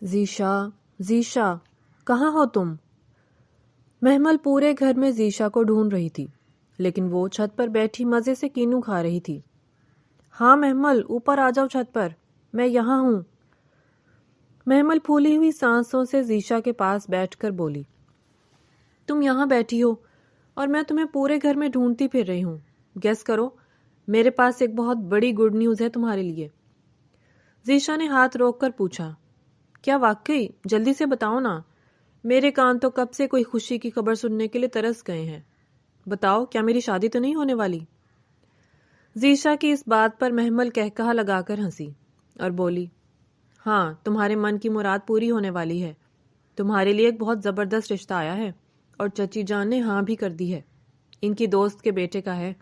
ذیشا، ذیشا، کہاں ہو تم؟ محمل پورے گھر میں ذیشا کو ڈھونڈ رہی تھی، لیکن وہ چھت پر بیٹھی مزے سے کینو کھا رہی تھی۔ ہاں محمل، اوپر آ جاؤ چھت پر، میں یہاں ہوں۔ محمل پھولی ہوئی سانسوں سے ذیشا کے پاس بیٹھ کر بولی، تم یہاں بیٹھی ہو اور میں تمہیں پورے گھر میں ڈھونڈتی پھر رہی ہوں۔ گیس کرو، میرے پاس ایک بہت بڑی گڈ نیوز ہے تمہارے لیے۔ ذیشا نے ہاتھ روک کر پوچھا، کیا واقعی؟ جلدی سے بتاؤ نا، میرے کان تو کب سے کوئی خوشی کی خبر سننے کے لیے ترس گئے ہیں۔ بتاؤ، کیا میری شادی تو نہیں ہونے والی؟ ذیشا کی اس بات پر محمل کہکہا لگا کر ہنسی اور بولی، ہاں، تمہارے من کی مراد پوری ہونے والی ہے۔ تمہارے لیے ایک بہت زبردست رشتہ آیا ہے اور چچی جان نے ہاں بھی کر دی ہے۔ ان کی دوست کے بیٹے کا ہے۔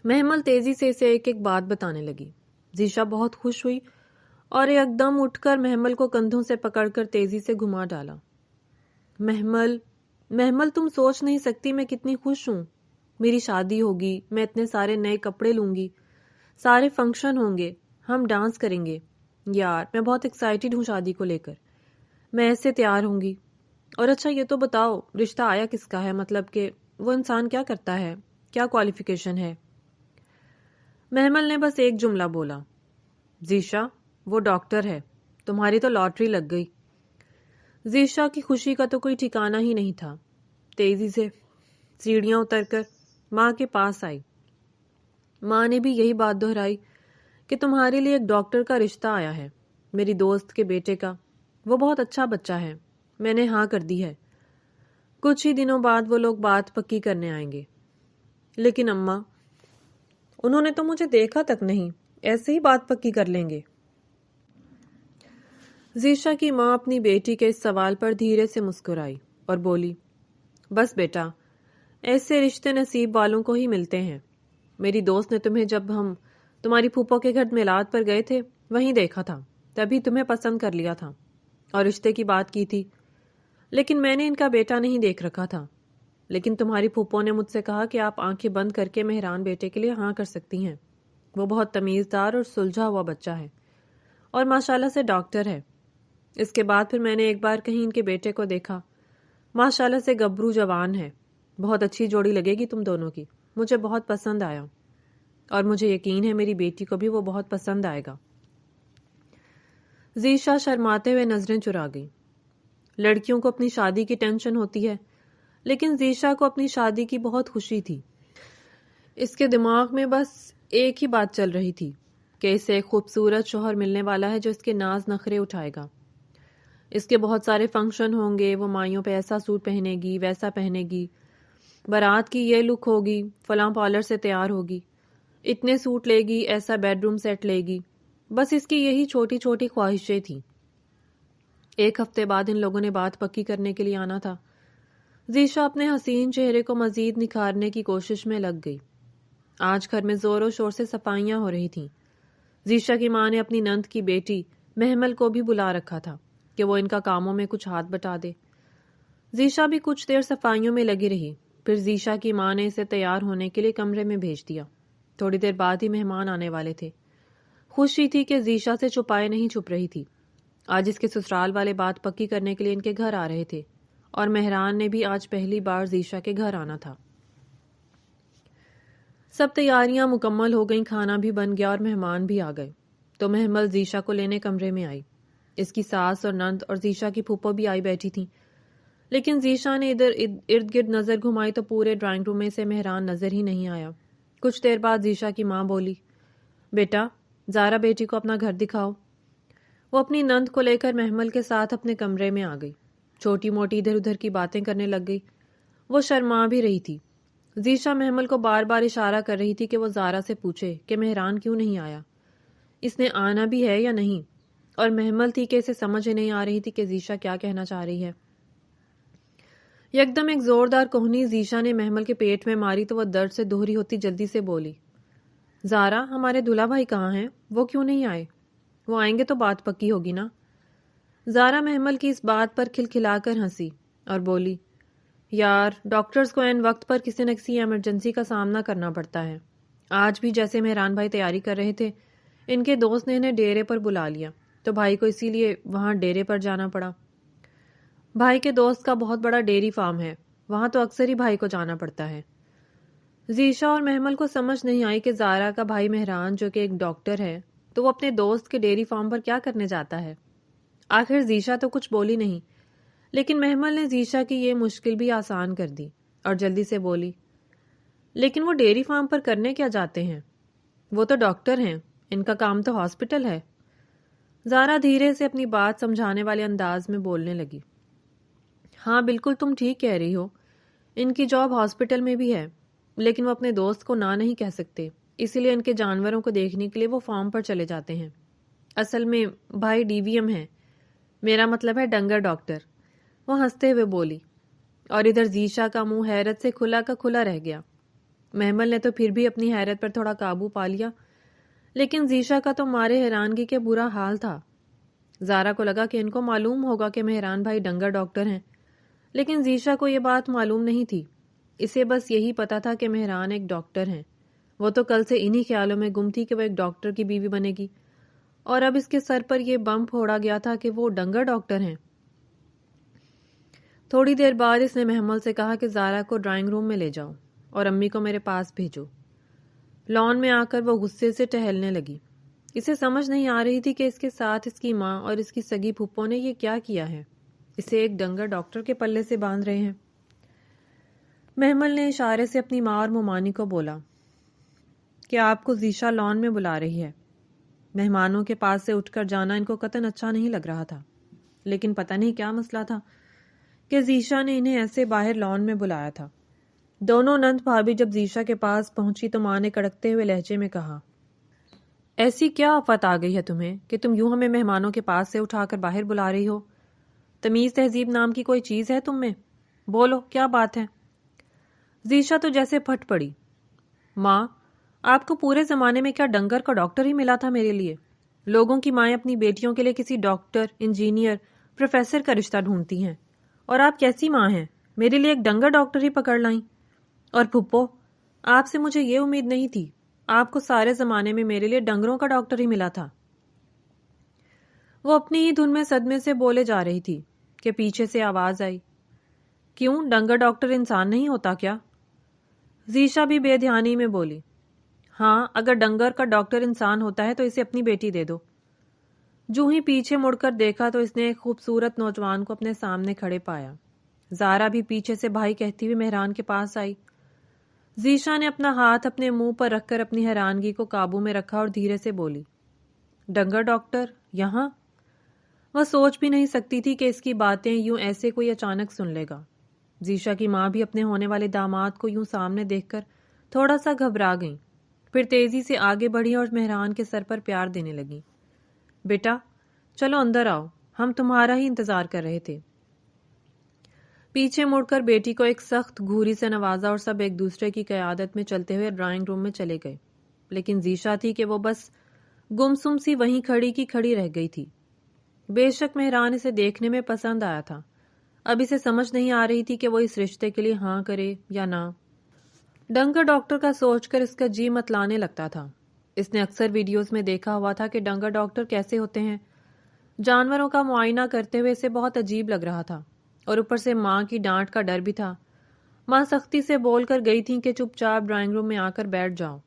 محمل تیزی سے اسے ایک ایک بات بتانے لگی۔ ذیشا بہت خوش ہوئی اور ایک دم اٹھ کر محمل کو کندھوں سے پکڑ کر تیزی سے گھما ڈالا۔ محمل تم سوچ نہیں سکتی میں کتنی خوش ہوں۔ میری شادی ہوگی، میں اتنے سارے نئے کپڑے لوں گی، سارے فنکشن ہوں گے، ہم ڈانس کریں گے۔ یار، میں بہت ایکسائٹیڈ ہوں شادی کو لے کر۔ میں ایسے تیار ہوں گی۔ اور اچھا یہ تو بتاؤ، رشتہ آیا کس کا ہے؟ مطلب کہ وہ انسان کیا کرتا ہے، کیا کوالیفیکیشن ہے؟ محمل نے بس ایک جملہ بولا، ذیشا، وہ ڈاکٹر ہے، تمہاری تو لاٹری لگ گئی۔ ذیشا کی خوشی کا تو کوئی ٹھکانہ ہی نہیں تھا۔ تیزی سے سیڑھیاں اتر کر ماں کے پاس آئی۔ ماں نے بھی یہی بات دہرائی کہ تمہارے لیے ایک ڈاکٹر کا رشتہ آیا ہے، میری دوست کے بیٹے کا۔ وہ بہت اچھا بچہ ہے، میں نے ہاں کر دی ہے۔ کچھ ہی دنوں بعد وہ لوگ بات پکی کرنے آئیں گے۔ لیکن اماں، انہوں نے تو مجھے دیکھا تک نہیں، ایسے ہی بات پکی کر لیں گے؟ ذیشا کی ماں اپنی بیٹی کے اس سوال پر دھیرے سے مسکرائی اور بولی، بس بیٹا، ایسے رشتے نصیب والوں کو ہی ملتے ہیں۔ میری دوست نے تمہیں جب ہم تمہاری پھوپھو کے گھر میلاد پر گئے تھے وہیں دیکھا تھا، تبھی تمہیں پسند کر لیا تھا اور رشتے کی بات کی تھی۔ لیکن میں نے ان کا بیٹا نہیں دیکھ رکھا تھا، لیکن تمہاری پھوپھو نے مجھ سے کہا کہ آپ آنکھیں بند کر کے مہران بیٹے کے لیے ہاں کر سکتی ہیں۔ وہ بہت تمیزدار اور سلجھا ہوا بچہ ہے اور ماشاءاللہ سے ڈاکٹر ہے۔ اس کے بعد پھر میں نے ایک بار کہیں ان کے بیٹے کو دیکھا، ماشاءاللہ سے گبرو جوان ہے۔ بہت اچھی جوڑی لگے گی تم دونوں کی، مجھے بہت پسند آیا اور مجھے یقین ہے میری بیٹی کو بھی وہ بہت پسند آئے گا۔ ذیشا شرماتے ہوئے نظریں چرا گئی۔ لڑکیوں کو اپنی شادی کی ٹینشن ہوتی ہے، لیکن ذیشا کو اپنی شادی کی بہت خوشی تھی۔ اس کے دماغ میں بس ایک ہی بات چل رہی تھی کہ اسے ایک خوبصورت شوہر ملنے والا ہے جو اس کے ناز نخرے اٹھائے گا۔ اس کے بہت سارے فنکشن ہوں گے، وہ مائیوں پہ ایسا سوٹ پہنے گی، ویسا پہنے گی، بارات کی یہ لک ہوگی، فلاں پارلر سے تیار ہوگی، اتنے سوٹ لے گی، ایسا بیڈ روم سیٹ لے گی۔ بس اس کی یہی چھوٹی چھوٹی خواہشیں تھیں۔ ایک ہفتے بعد ان لوگوں نے بات پکی کرنے کے لیے آنا تھا۔ ذیشا اپنے حسین چہرے کو مزید نکھارنے کی کوشش میں لگ گئی۔ آج گھر میں زور و شور سے صفائیاں ہو رہی تھیں۔ ذیشا کی ماں نے اپنی نند کی بیٹی محمل کو بھی بلا رکھا تھا کہ وہ ان کا کاموں میں کچھ ہاتھ بٹا دے۔ ذیشا بھی کچھ دیر صفائیوں میں لگی رہی، پھر ذیشا کی ماں نے اسے تیار ہونے کے لیے کمرے میں بھیج دیا۔ تھوڑی دیر بعد ہی مہمان آنے والے تھے۔ خوشی تھی کہ ذیشا سے چھپائے نہیں چھپ رہی تھی۔ آج اس کے سسرال والے بات پکی کرنے کے لیے ان کے گھر آ رہے تھے اور مہران نے بھی آج پہلی بار ذیشا کے گھر آنا تھا۔ سب تیاریاں مکمل ہو گئیں، کھانا بھی بن گیا اور مہمان بھی آ گئے تو محمل ذیشا کو لینے کمرے میں آئی۔ اس کی ساس اور نند اور ذیشا کی پھوپھو بھی آئی بیٹھی تھیں، لیکن ذیشا نے ادھر ارد گرد نظر گھمائی تو پورے ڈرائنگ روم میں سے مہران نظر ہی نہیں آیا۔ کچھ دیر بعد ذیشا کی ماں بولی، بیٹا، زارا بیٹی کو اپنا گھر دکھاؤ۔ وہ اپنی نند کو لے کر محمل کے ساتھ اپنے کمرے میں آ گئی۔ چھوٹی موٹی ادھر ادھر کی باتیں کرنے لگ گئی۔ وہ شرما بھی رہی تھی۔ ذیشا محمل کو بار بار اشارہ کر رہی تھی کہ وہ زارا سے پوچھے کہ مہران کیوں نہیں آیا، اس نے آنا بھی ہے یا نہیں، اور محمل تھی کہ اسے سمجھ نہیں آ رہی تھی کہ ذیشا کیا کہنا چاہ رہی ہے۔ یکدم ایک زوردار کوہنی ذیشا نے محمل کے پیٹ میں ماری تو وہ درد سے دوہری ہوتی جلدی سے بولی، زارا، ہمارے دلہا بھائی کہاں ہیں؟ وہ کیوں نہیں آئے؟ وہ آئیں گے تو بات پکی ہوگی نا۔ زارا محمل کی اس بات پر کھلکھلا کر ہنسی اور بولی، یار، ڈاکٹرز کو عین وقت پر کسی نہ کسی ایمرجنسی کا سامنا کرنا پڑتا ہے۔ آج بھی جیسے مہران بھائی تیاری کر رہے تھے، ان کے دوست نے انہیں ڈیرے پر بلا لیا۔ تو بھائی کو اسی لیے وہاں ڈیرے پر جانا پڑا۔ بھائی کے دوست کا بہت بڑا ڈیری فارم ہے، وہاں تو اکثر ہی بھائی کو جانا پڑتا ہے۔ ذیشا اور محمل کو سمجھ نہیں آئی کہ زارا کا بھائی مہران جو کہ ایک ڈاکٹر ہے تو وہ اپنے دوست کے ڈیری فارم پر کیا کرنے جاتا ہے۔ آخر ذیشا تو کچھ بولی نہیں، لیکن محمل نے ذیشا کی یہ مشکل بھی آسان کر دی اور جلدی سے بولی، لیکن وہ ڈیری فارم پر کرنے کیا جاتے ہیں؟ وہ تو ڈاکٹر ہیں، ان کا کام تو ہاسپٹل ہے۔ زارا دھیرے سے اپنی بات سمجھانے والے انداز میں بولنے لگی۔ ہاں بالکل تم ٹھیک کہہ رہی ہو، ان کی جاب ہاسپٹل میں بھی ہے، لیکن وہ اپنے دوست کو نہ نہیں کہہ سکتے، اسی لیے ان کے جانوروں کو دیکھنے کے لیے وہ فارم پر چلے جاتے ہیں۔ اصل میں بھائی DVM ہے، میرا مطلب ہے ڈنگر ڈاکٹر، وہ ہنستے ہوئے بولی، اور ادھر ذیشا کا منہ حیرت سے کھلا کا کھلا رہ گیا۔ محمل نے تو پھر بھی اپنی حیرت پر تھوڑا قابو پا لیا، لیکن ذیشا کا تو مارے حیرانگی کے برا حال تھا۔ زارا کو لگا کہ ان کو معلوم ہوگا کہ مہران بھائی ڈنگر ڈاکٹر ہیں، لیکن ذیشا کو یہ بات معلوم نہیں تھی، اسے بس یہی پتا تھا کہ مہران ایک ڈاکٹر ہیں۔ وہ تو کل سے انہی خیالوں میں گم تھی کہ وہ ایک ڈاکٹر کی بیوی بنے گی، اور اب اس کے سر پر یہ بم پھوڑا گیا تھا کہ وہ ڈنگر ڈاکٹر ہیں۔ تھوڑی دیر بعد اس نے محمل سے کہا کہ زارا کو ڈرائنگ روم میں لے جاؤ اور امی کو میرے پاس بھیجو۔ لان میں آ کر وہ غصے سے ٹہلنے لگی۔ اسے سمجھ نہیں آ رہی تھی کہ اس کے ساتھ اس کی ماں اور اس کی سگی پھپھو نے یہ کیا کیا ہے، اسے ایک ڈنگر ڈاکٹر کے پلے سے باندھ رہے ہیں۔ محمل نے اشارے سے اپنی ماں اور مومانی کو بولا کہ آپ کو ذیشا لان میں بلا رہی ہے۔ مہمانوں کے پاس سے اٹھ کر جانا ان کو قطعاً اچھا نہیں لگ رہا تھا، لیکن پتہ نہیں کیا مسئلہ تھا کہ ذیشا نے انہیں ایسے باہر لان میں بلایا تھا۔ دونوں نند بھابھی جب ذیشا کے پاس پہنچی تو ماں نے کڑکتے ہوئے لہجے میں کہا، ایسی کیا آفت آ گئی ہے تمہیں کہ تم یوں ہمیں مہمانوں کے پاس سے اٹھا کر باہر بلا رہی ہو؟ تمیز تہذیب نام کی کوئی چیز ہے تم میں؟ بولو کیا بات ہے؟ ذیشا تو جیسے پھٹ پڑی۔ ماں، آپ کو پورے زمانے میں کیا ڈنگر کا ڈاکٹر ہی ملا تھا میرے لیے؟ لوگوں کی مائیں اپنی بیٹیوں کے لیے کسی ڈاکٹر، انجینئر، پروفیسر کا رشتہ ڈھونڈتی ہیں، اور آپ کیسی ماں ہیں، میرے لیے ایک ڈنگر ڈاکٹر ہی پکڑ لائیں؟ اور پھپھو، آپ سے مجھے یہ امید نہیں تھی، آپ کو سارے زمانے میں میرے لیے ڈنگروں کا ڈاکٹر ہی ملا تھا۔ وہ اپنی ہی دھن میں صدمے سے بولے جا رہی تھی کہ پیچھے سے آواز آئی، کیوں ڈنگر ڈاکٹر انسان نہیں ہوتا کیا؟ ذیشا بھی بے دھیانی میں بولی، ہاں اگر ڈنگر کا ڈاکٹر انسان ہوتا ہے تو اسے اپنی بیٹی دے دو۔ جو ہی پیچھے مڑ کر دیکھا تو اس نے ایک خوبصورت نوجوان کو اپنے سامنے کھڑے پایا۔ زارا بھی پیچھے سے بھائی کہتی ہوئی مہران کے پاس آئی۔ ذیشا نے اپنا ہاتھ اپنے منہ پر رکھ کر اپنی حیرانگی کو قابو میں رکھا اور دھیرے سے بولی، ڈنگر ڈاکٹر یہاں؟ وہ سوچ بھی نہیں سکتی تھی کہ اس کی باتیں یوں ایسے کوئی اچانک سن لے گا۔ ذیشا کی ماں بھی اپنے ہونے والے داماد کو یوں سامنے دیکھ کر تھوڑا سا گھبرا گئیں، پھر تیزی سے آگے بڑھی اور مہران کے سر پر پیار دینے لگی۔ بیٹا چلو اندر آؤ، ہم تمہارا ہی انتظار کر رہے تھے۔ پیچھے مڑ کر بیٹی کو ایک سخت گھوری سے نوازا اور سب ایک دوسرے کی قیادت میں چلتے ہوئے ڈرائنگ روم میں چلے گئے، لیکن ذیشا تھی کہ وہ بس گمسم سی وہیں کھڑی کی کھڑی رہ گئی تھی۔ بے شک مہران اسے دیکھنے میں پسند آیا تھا، اب اسے سمجھ نہیں آ رہی تھی کہ وہ اس رشتے کے لیے ہاں کرے یا نہ۔ ڈنگر ڈاکٹر کا سوچ کر اس کا جی متلانے لگتا تھا۔ اس نے اکثر ویڈیوز میں دیکھا ہوا تھا کہ ڈنگر ڈاکٹر کیسے ہوتے ہیں۔ جانوروں کا معائنہ کرتے ہوئے اسے بہت عجیب لگ رہا تھا، اور اوپر سے ماں کی ڈانٹ کا ڈر بھی تھا۔ ماں سختی سے بول کر گئی تھی کہ چپ چاپ ڈرائنگ روم میں آ کر بیٹھ جاؤ۔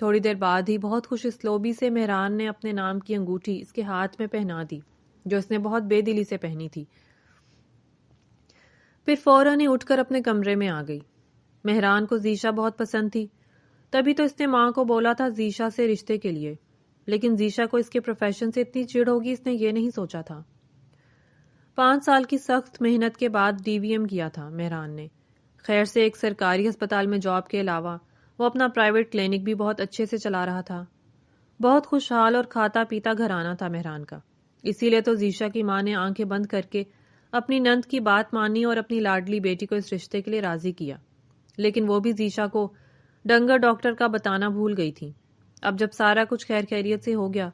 تھوڑی دیر بعد ہی بہت خوش اسلوبی سے مہران نے اپنے نام کی انگوٹھی اس کے ہاتھ میں پہنا دی، جو اس نے بہت بے دلی سے پہنی تھی۔ پھر فوراً ہی اٹھ کر اپنے کمرے میں آ گئی۔ مہران کو ذیشا بہت پسند تھی، تبھی تو اس نے ماں کو بولا تھا ذیشا سے رشتے کے لیے، لیکن ذیشا کو اس کے پروفیشن سے اتنی چڑ ہوگی اس نے یہ نہیں سوچا تھا۔ 5 سال کی سخت محنت کے بعد DVM کیا تھا مہران نے۔ خیر سے ایک سرکاری ہسپتال میں جاب کے علاوہ وہ اپنا پرائیویٹ کلینک بھی بہت اچھے سے چلا رہا تھا۔ بہت خوشحال اور کھاتا پیتا گھرانہ تھا مہران کا، اسی لیے تو ذیشا کی ماں نے آنکھیں بند کر کے اپنی نند کی بات مانی اور اپنی لاڈلی بیٹی کو اس رشتے کے لیے راضی کیا، لیکن وہ بھی ذیشا کو ڈنگر ڈاکٹر کا بتانا بھول گئی تھی۔ اب جب سارا کچھ خیر خیریت سے ہو گیا،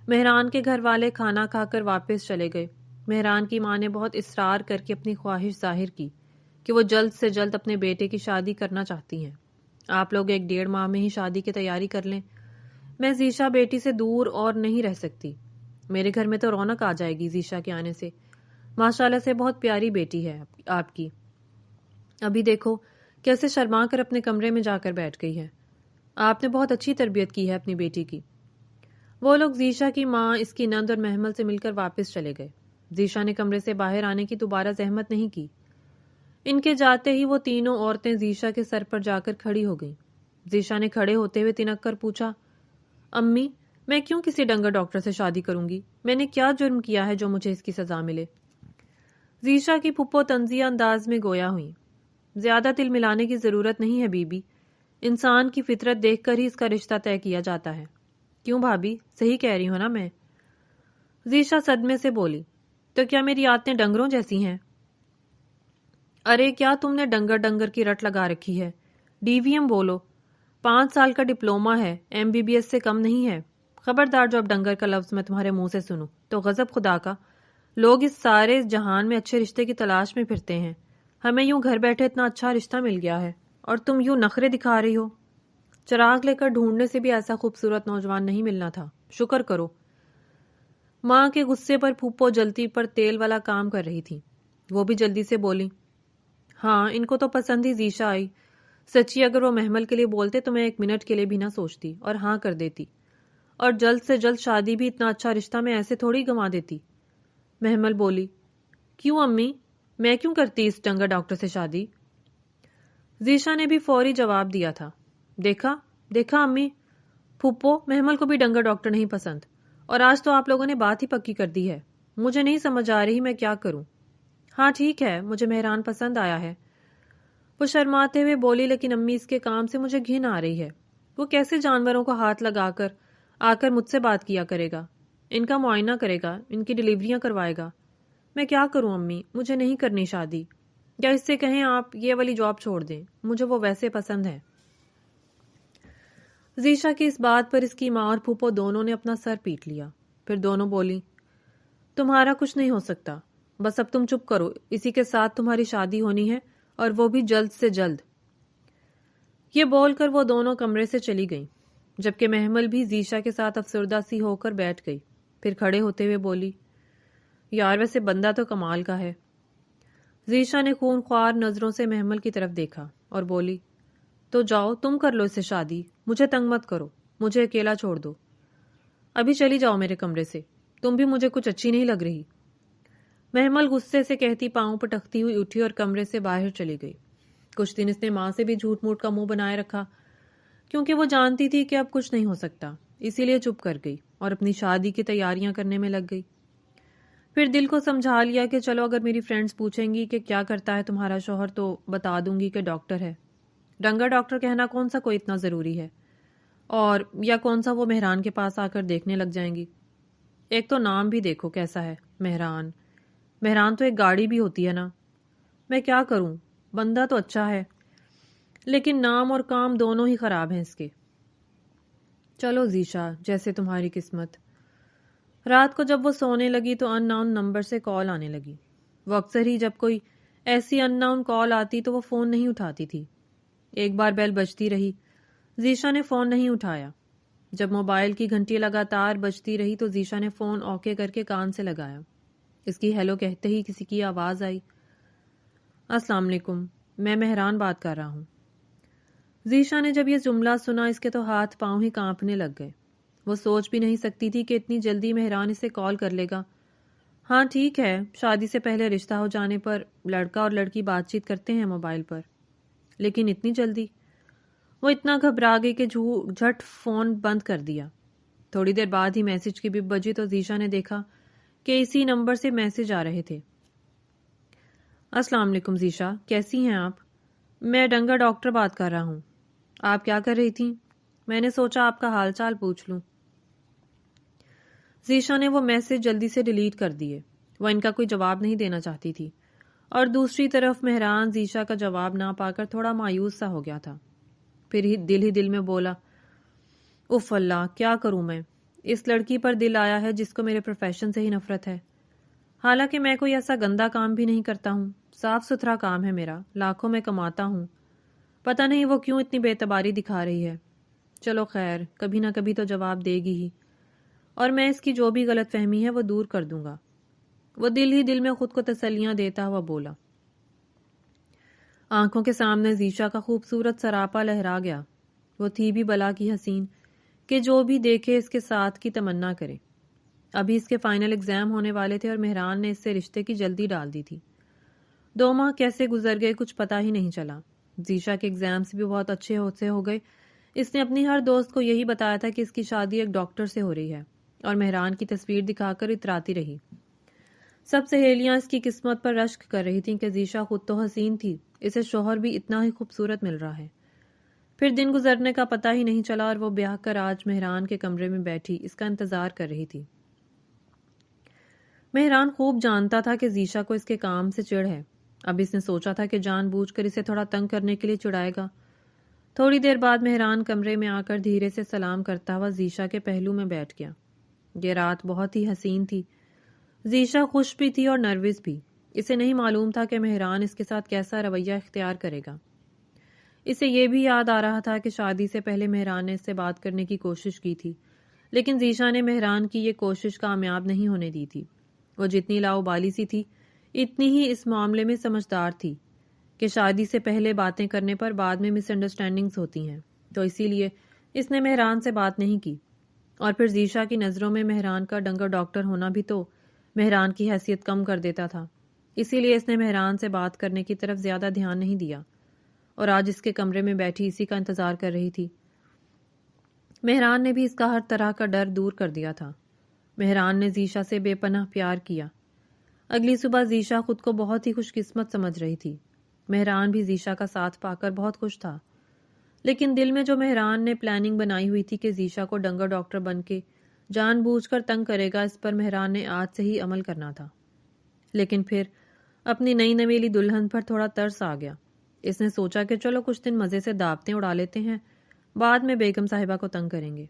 مہران کے گھر والے کھانا کھا کر واپس چلے گئے۔ مہران کی ماں نے بہت اصرار کر کے اپنی خواہش ظاہر کی کہ وہ جلد سے جلد اپنے بیٹے کی شادی کرنا چاہتی ہیں۔ آپ لوگ 1-1.5 ماہ میں ہی شادی کی تیاری کر لیں، میں ذیشا بیٹی سے دور اور نہیں رہ سکتی۔ میرے گھر میں تو رونق آ جائے گی زیشا کے آنے سے. ماشاءاللہ سے بہت پیاری بیٹی ہے آپ کی. ابھی دیکھو کیسے شرما کر اپنے کمرے میں جا کر بیٹھ گئی ہے. آپ نے بہت اچھی تربیت کی ہے اپنی بیٹی کی. وہ لوگ زیشا کی ماں، اس کی نند اور محمل سے مل کر واپس چلے گئے. زیشا نے کمرے سے باہر آنے کی دوبارہ زحمت نہیں کی. ان کے جاتے ہی وہ تینوں عورتیں زیشا کے سر پر جا کر کھڑی ہو گئیں. زیشا نے کھڑے ہوتے ہوئے تنک کر پوچھا، امی میں کیوں کسی ڈنگر ڈاکٹر سے شادی کروں گی؟ میں نے کیا جرم کیا ہے جو مجھے اس کی سزا ملے؟ زیشا کی پھپھو طنزیہ انداز میں گویا ہوئی، زیادہ دل ملانے کی ضرورت نہیں ہے بی بی. انسان کی فطرت دیکھ کر ہی اس کا رشتہ طے کیا جاتا ہے. کیوں بھابی، صحیح کہہ رہی ہوں نا میں؟ زیشا صدمے سے بولی، تو کیا میری عادتیں ڈنگروں جیسی ہیں؟ ارے کیا تم نے ڈنگر ڈنگر کی رٹ لگا رکھی ہے؟ ڈی وی ایم بولو. 5 سال کا ڈپلوما ہے، MBBS سے کم نہیں ہے. خبردار جو اب ڈنگر کا لفظ میں تمہارے منہ سے سنوں تو غضب خدا کا. لوگ اس سارے جہان میں اچھے رشتے کی تلاش میں پھرتے ہیں. ہمیں یوں گھر بیٹھے اتنا اچھا رشتہ مل گیا ہے اور تم یوں نخرے دکھا رہی ہو. چراغ لے کر ڈھونڈنے سے بھی ایسا خوبصورت نوجوان نہیں ملنا تھا. شکر کرو. ماں کے غصے پر پھوپھو جلتی پر تیل والا کام کر رہی تھی. وہ بھی جلدی سے بولی، ہاں ان کو تو پسند ہی زیشا آئی. سچی اگر وہ محمل کے لیے بولتے تو میں 1 منٹ کے لیے بھی نہ سوچتی اور ہاں کر دیتی، اور جلد سے جلد شادی بھی. اتنا اچھا رشتہ میں ایسے تھوڑی گنوا دیتی. محمل بولی، کیوں امی، میں کیوں کرتی اس ڈنگر ڈاکٹر سے شادی؟ زیشا نے بھی فوری جواب دیا تھا، دیکھا امی، پھوپھو محمل کو بھی ڈنگر ڈاکٹر نہیں پسند، اور آج تو آپ لوگوں نے بات ہی پکی کر دی ہے. مجھے نہیں سمجھ آ رہی میں کیا کروں. ہاں ٹھیک ہے، مجھے مہران پسند آیا ہے. وہ شرماتے ہوئے بولی، لیکن امی اس کے کام سے مجھے گھن آ رہی ہے. وہ کیسے جانوروں کو ہاتھ لگا کر آ کر مجھ سے بات کیا کرے گا، ان کا معائنہ کرے گا، ان کی ڈلیوریاں کروائے گا. میں کیا کروں امی، مجھے نہیں کرنی شادی. یا اس سے کہیں آپ یہ والی جاب چھوڑ دیں، مجھے وہ ویسے پسند ہے. زیشا کی اس بات پر اس کی ماں اور پھوپھو دونوں نے اپنا سر پیٹ لیا. پھر دونوں بولی، تمہارا کچھ نہیں ہو سکتا، بس اب تم چپ کرو. اسی کے ساتھ تمہاری شادی ہونی ہے، اور وہ بھی جلد سے جلد. یہ بول کر وہ دونوں کمرے سے چلی گئیں، جبکہ محمل بھی زیشا کے ساتھ افسردہ سی ہو کر بیٹھ گئی. پھر کھڑے ہوتے ہوئے بولی، یار ویسے بندہ تو کمال کا ہے. زیشا نے خون خوار نظروں سے محمل کی طرف دیکھا اور بولی، تو جاؤ تم کر لو اس سے شادی، مجھے تنگ مت کرو، مجھے اکیلا چھوڑ دو. ابھی چلی جاؤ میرے کمرے سے، تم بھی مجھے کچھ اچھی نہیں لگ رہی. محمل غصے سے کہتی پاؤں پٹکتی ہوئی اٹھی اور کمرے سے باہر چلی گئی. کچھ دن اس نے ماں سے بھی جھوٹ موٹ کا منہ بنائے رکھا، کیونکہ وہ جانتی تھی کہ اب کچھ نہیں ہو سکتا، اسی لیے چپ کر گئی اور اپنی شادی کی تیاریاں کرنے میں لگ گئی. پھر دل کو سمجھا لیا کہ چلو اگر میری فرینڈز پوچھیں گی کہ کیا کرتا ہے تمہارا شوہر تو بتا دوں گی کہ ڈاکٹر ہے. ڈنگر ڈاکٹر کہنا کون سا کوئی اتنا ضروری ہے، اور یا کون سا وہ مہران کے پاس آ کر دیکھنے لگ جائیں گی. ایک تو نام بھی دیکھو کیسا ہے، مہران. مہران تو ایک گاڑی بھی ہوتی ہے نا. میں کیا کروں، بندہ تو اچھا ہے لیکن نام اور کام دونوں ہی خراب ہیں اس کے. چلو زیشا، جیسے تمہاری قسمت. رات کو جب وہ سونے لگی تو ان نون نمبر سے کال آنے لگی. وہ اکثر ہی جب کوئی ایسی ان نون کال آتی تو وہ فون نہیں اٹھاتی تھی. ایک بار بیل بجتی رہی، زیشا نے فون نہیں اٹھایا. جب موبائل کی گھنٹی لگاتار بجتی رہی تو زیشا نے فون اوکے کر کے کان سے لگایا. اس کی ہیلو کہتے ہی کسی کی آواز آئی، السلام علیکم، میں مہران بات کر رہا ہوں. زیشا نے جب یہ جملہ سنا اس کے تو ہاتھ پاؤں ہی کانپنے لگ گئے. وہ سوچ بھی نہیں سکتی تھی کہ اتنی جلدی مہران اسے کال کر لے گا. ہاں ٹھیک ہے، شادی سے پہلے رشتہ ہو جانے پر لڑکا اور لڑکی بات چیت کرتے ہیں موبائل پر، لیکن اتنی جلدی؟ وہ اتنا گھبرا گئی کہ جھٹ فون بند کر دیا. تھوڑی دیر بعد ہی میسج کی بپ بجی تو زیشا نے دیکھا کہ اسی نمبر سے میسج آ رہے تھے. السلام علیکم زیشا، کیسی ہیں آپ؟ میں ڈنگر ڈاکٹر بات کر رہا ہوں. آپ کیا کر رہی تھیں؟ میں نے سوچا آپ کا حال چال پوچھ لوں. زیشا نے وہ میسج جلدی سے ڈیلیٹ کر دیے. وہ ان کا کوئی جواب نہیں دینا چاہتی تھی، اور دوسری طرف مہران زیشا کا جواب نہ پا کر تھوڑا مایوس سا ہو گیا تھا. پھر ہی دل میں بولا، اف اللہ، کیا کروں میں؟ اس لڑکی پر دل آیا ہے جس کو میرے پروفیشن سے ہی نفرت ہے. حالانکہ میں کوئی ایسا گندا کام بھی نہیں کرتا ہوں، صاف ستھرا کام ہے میرا، لاکھوں میں کماتا ہوں. پتہ نہیں وہ کیوں اتنی بے اعتباری دکھا رہی ہے. چلو خیر، کبھی نہ کبھی تو جواب دے گی ہی. اور میں اس کی جو بھی غلط فہمی ہے وہ دور کر دوں گا۔ وہ دل ہی دل میں خود کو تسلیاں دیتا ہوا بولا۔ آنکھوں کے سامنے زیشا کا خوبصورت سراپا لہرا گیا۔ وہ تھی بھی بلا کی حسین کہ جو بھی دیکھے اس کے ساتھ کی تمنا کرے۔ ابھی اس کے فائنل ایگزام ہونے والے تھے اور مہران نے اس سے رشتے کی جلدی ڈال دی تھی۔ 2 ماہ کیسے گزر گئے کچھ پتا ہی نہیں چلا۔ زیشا کے ایگزامز بھی بہت اچھے ہو گئے۔ اس نے اپنی ہر دوست کو یہی بتایا تھا کہ اس کی شادی ایک ڈاکٹر سے ہو رہی ہے، اور مہران کی تصویر دکھا کر اتراتی رہی۔ سب سہیلیاں اس کی قسمت پر رشک کر رہی تھیں کہ زیشا خود تو حسین تھی، اسے شوہر بھی اتنا ہی خوبصورت مل رہا ہے۔ پھر دن گزرنے کا پتہ ہی نہیں چلا اور وہ بیاہ کر آج مہران کے کمرے میں بیٹھی اس کا انتظار کر رہی تھی۔ مہران خوب جانتا تھا کہ زیشا کو اس کے کام سے چڑ ہے۔ اب اس نے سوچا تھا کہ جان بوجھ کر اسے تھوڑا تنگ کرنے کے لیے چڑھائے گا۔ تھوڑی دیر بعد مہران کمرے میں آ کر دھیرے سے سلام کرتا ہوا زیشا کے پہلو میں بیٹھ گیا۔ یہ رات بہت ہی حسین تھی۔ زیشا خوش بھی تھی اور نروس بھی۔ اسے نہیں معلوم تھا کہ مہران اس کے ساتھ کیسا رویہ اختیار کرے گا۔ اسے یہ بھی یاد آ رہا تھا کہ شادی سے پہلے مہران نے اس سے بات کرنے کی کوشش کی تھی، لیکن زیشا نے مہران کی یہ کوشش کامیاب نہیں ہونے دی تھی۔ وہ جتنی لاؤبالی سی تھی، اتنی ہی اس معاملے میں سمجھدار تھی کہ شادی سے پہلے باتیں کرنے پر بعد میں مس انڈرسٹینڈنگز ہوتی ہیں، تو اسی لیے اس نے مہران سے بات نہیں کی۔ اور پھر زیشا کی نظروں میں مہران کا ڈنگر ڈاکٹر ہونا بھی تو مہران کی حیثیت کم کر دیتا تھا، اسی لیے اس نے مہران سے بات کرنے کی طرف زیادہ دھیان نہیں دیا، اور آج اس کے کمرے میں بیٹھی اسی کا انتظار کر رہی تھی۔ مہران نے بھی اس کا ہر طرح کا ڈر دور کر دیا تھا۔ مہران نے زیشا سے بے پناہ پیار کیا۔ اگلی صبح زیشا خود کو بہت ہی خوش قسمت سمجھ رہی تھی۔ مہران بھی زیشا کا ساتھ پا کر بہت خوش تھا، لیکن دل میں جو مہران نے پلاننگ بنائی ہوئی تھی کہ زیشا کو ڈنگر ڈاکٹر بن کے جان بوجھ کر تنگ کرے گا، اس پر مہران نے آج سے ہی عمل کرنا تھا۔ لیکن پھر اپنی نئی نویلی دلہن پر تھوڑا ترس آ گیا۔ اس نے سوچا کہ چلو کچھ دن مزے سے دعوتیں اڑا لیتے ہیں، بعد میں بیگم صاحبہ کو تنگ کریں گے۔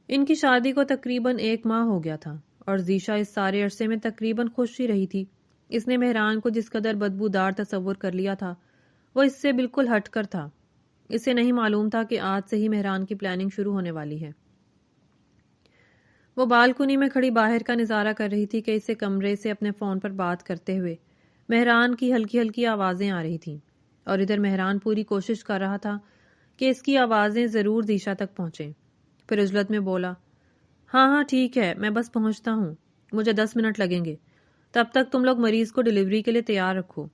ان کی شادی کو تقریباً 1 ماہ ہو گیا تھا، اور زیشا اس سارے عرصے میں تقریباً خوش ہی رہی تھی۔ اس نے مہران کو جس قدر بدبودار تصور کر لیا تھا، وہ اس سے بالکل ہٹ کر تھا۔ اسے نہیں معلوم تھا کہ آج سے ہی مہران کی پلاننگ شروع ہونے والی ہے۔ وہ بالکنی میں کھڑی باہر کا نظارہ کر رہی تھی کہ اسے کمرے سے اپنے فون پر بات کرتے ہوئے مہران کی ہلکی ہلکی آوازیں آ رہی تھیں، اور ادھر مہران پوری کوشش کر رہا تھا کہ اس کی آوازیں ضرور زیشا تک پہنچیں۔ پھر عجلت میں بولا، ہاں ٹھیک ہے، میں بس پہنچتا ہوں، مجھے 10 منٹ لگیں گے، تب تک تم لوگ مریض کو ڈیلیوری کے لیے تیار رکھو۔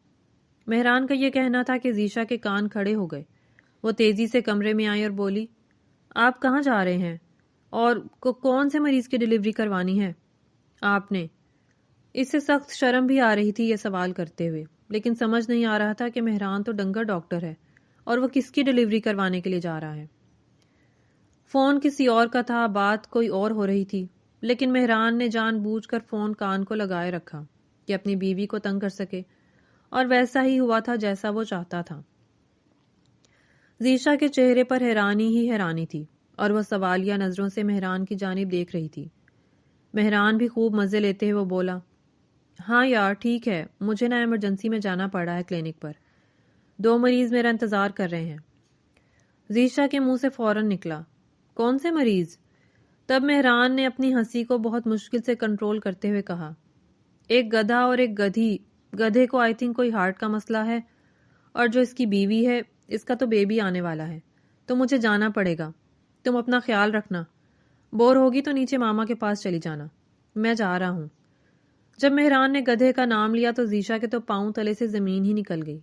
مہران کا یہ کہنا تھا کہ زیشا کے کان کھڑے ہو گئے۔ وہ تیزی سے کمرے میں آئی اور بولی، آپ کہاں جا رہے ہیں؟ اور کون سے مریض کی ڈیلیوری کروانی ہے آپ نے؟ اس سے سخت شرم بھی آ رہی تھی یہ سوال کرتے ہوئے، لیکن سمجھ نہیں آ رہا تھا کہ مہران تو ڈنگر ڈاکٹر ہے اور وہ کس کی ڈیلیوری کروانے کے لیے جا رہا ہے۔ فون کسی اور کا تھا، بات کوئی اور ہو رہی تھی، لیکن مہران نے جان بوجھ کر فون کان کو لگائے رکھا کہ اپنی بیوی کو تنگ کر سکے، اور ویسا ہی ہوا تھا جیسا وہ چاہتا تھا۔ زیشا کے چہرے پر حیرانی ہی حیرانی تھی، اور وہ سوالیہ نظروں سے مہران کی جانب دیکھ رہی تھی۔ مہران بھی خوب مزے لیتے ہوئے بولا، ہاں یار ٹھیک ہے، مجھے نا ایمرجنسی میں جانا پڑ رہا ہے کلینک پر، 2 مریض میرا انتظار کر رہے ہیں۔ زیشا کے منہ سے فوراً نکلا، کون سے مریض؟ تب مہران نے اپنی ہنسی کو بہت مشکل سے کنٹرول کرتے ہوئے کہا، ایک گدھا اور ایک گدھی۔ گدھے کو آئی تھنک کوئی ہارٹ کا مسئلہ ہے، اور جو اس کی بیوی ہے اس کا تو بیبی آنے والا ہے، تو مجھے جانا پڑے گا۔ تم اپنا خیال رکھنا، بور ہوگی تو نیچے ماما کے پاس چلی جانا، میں جا رہا ہوں۔ جب مہران نے گدھے کا نام لیا تو زیشا کے تو پاؤں تلے سے زمین ہی نکل گئی۔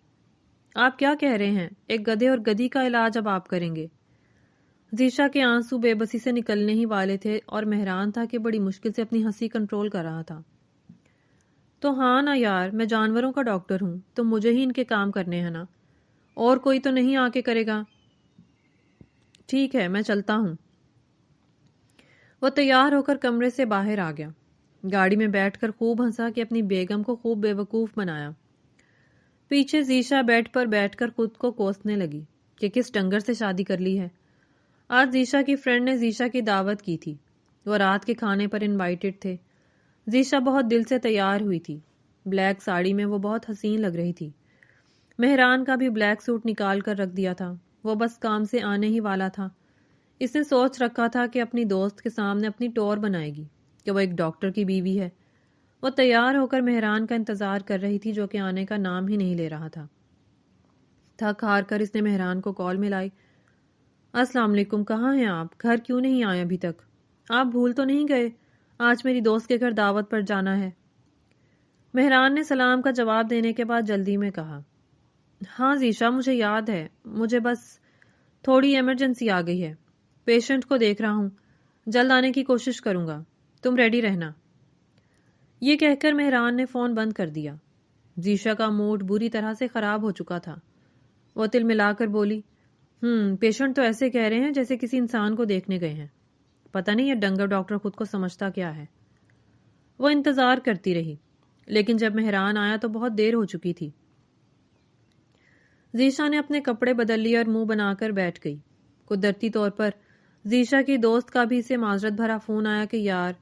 آپ کیا کہہ رہے ہیں؟ ایک گدھے اور گدھی کا علاج اب آپ کریں گے؟ زیشا کے آنسو بے بسی سے نکلنے ہی والے تھے، اور مہران تھا کہ بڑی مشکل سے اپنی ہنسی کنٹرول کر رہا تھا۔ تو ہاں نا یار، میں جانوروں کا ڈاکٹر ہوں، تو مجھے ہی ان کے کام کرنے ہیں نا، اور کوئی تو نہیں آ کے کرے گا۔ ٹھیک ہے، میں چلتا ہوں۔ وہ تیار ہو کر کمرے سے باہر آ گیا۔ گاڑی میں بیٹھ کر خوب ہنسا کہ اپنی بیگم کو خوب بے وقوف بنایا۔ پیچھے زیشا بیڈ پر بیٹھ کر خود کو کوسنے لگی کہ کس ڈنگر سے شادی کر لی ہے۔ آج زیشا کی فرینڈ نے زیشا کی دعوت کی تھی، وہ رات کے کھانے پر انوائٹڈ تھے۔ زیشا بہت دل سے تیار ہوئی تھی، بلیک ساڑی میں وہ بہت حسین لگ رہی تھی۔ مہران کا بھی بلیک سوٹ نکال کر رکھ دیا تھا، وہ بس کام سے آنے ہی والا تھا۔ اس نے سوچ رکھا تھا کہ اپنی دوست کے سامنے اپنی ٹور بنائے گی کہ وہ ایک ڈاکٹر کی بیوی ہے۔ وہ تیار ہو کر مہران کا انتظار کر رہی تھی جو کہ آنے کا نام ہی نہیں لے رہا تھا۔ تھک ہار کر اس نے مہران کو کال ملائی۔ السلام علیکم، کہاں ہیں آپ؟ گھر کیوں نہیں آئے ابھی تک؟ آپ بھول تو نہیں گئے آج میری دوست کے گھر دعوت پر جانا ہے؟ مہران نے سلام کا جواب دینے کے بعد جلدی میں کہا، ہاں ذیشا مجھے یاد ہے، مجھے بس تھوڑی ایمرجنسی آ گئی ہے، پیشنٹ کو دیکھ رہا ہوں، جلد آنے کی کوشش کروں گا، تم ریڈی رہنا۔ یہ کہہ کر مہران نے فون بند کر دیا۔ ذیشا کا موڈ بری طرح سے خراب ہو چکا تھا۔ وہ تل ملا کر بولی، پیشنٹ تو ایسے کہہ رہے ہیں جیسے کسی انسان کو دیکھنے گئے ہیں، پتہ نہیں یہ ڈنگر ڈاکٹر خود کو سمجھتا کیا ہے۔ وہ انتظار کرتی رہی، لیکن جب مہران آیا تو بہت دیر ہو چکی تھی۔ ذیشا نے اپنے کپڑے بدل لیے اور منہ بنا کر بیٹھ گئی۔ قدرتی طور پر ذیشا کی دوست کا بھی اسے معذرت بھرا فون آیا کہ یار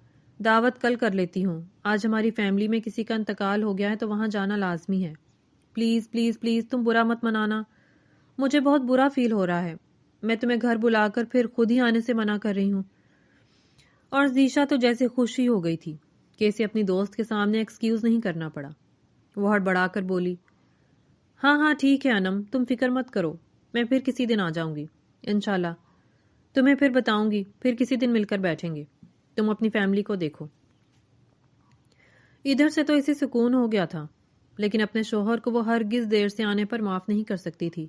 دعوت کل کر لیتی ہوں، آج ہماری فیملی میں کسی کا انتقال ہو گیا ہے تو وہاں جانا لازمی ہے، پلیز پلیز پلیز تم برا مت منانا، مجھے بہت برا فیل ہو رہا ہے، میں تمہیں گھر بلا کر پھر خود ہی آنے سے منع کر رہی ہوں۔ اور ذیشا تو جیسے خوشی ہو گئی تھی کہ اسے اپنی دوست کے سامنے ایکسکیوز نہیں کرنا پڑا۔ وہ ہڑبڑا کر بولی، ہاں ہاں ٹھیک ہے انم، تم فکر مت کرو، میں پھر کسی دن آ جاؤں گی انشاءاللہ، تمہیں پھر بتاؤں گی، پھر کسی دن مل کر بیٹھیں گے، تم اپنی فیملی کو دیکھو۔ ادھر سے تو اسے سکون ہو گیا تھا، لیکن اپنے شوہر کو وہ ہرگز دیر سے آنے پر معاف نہیں کر سکتی تھی،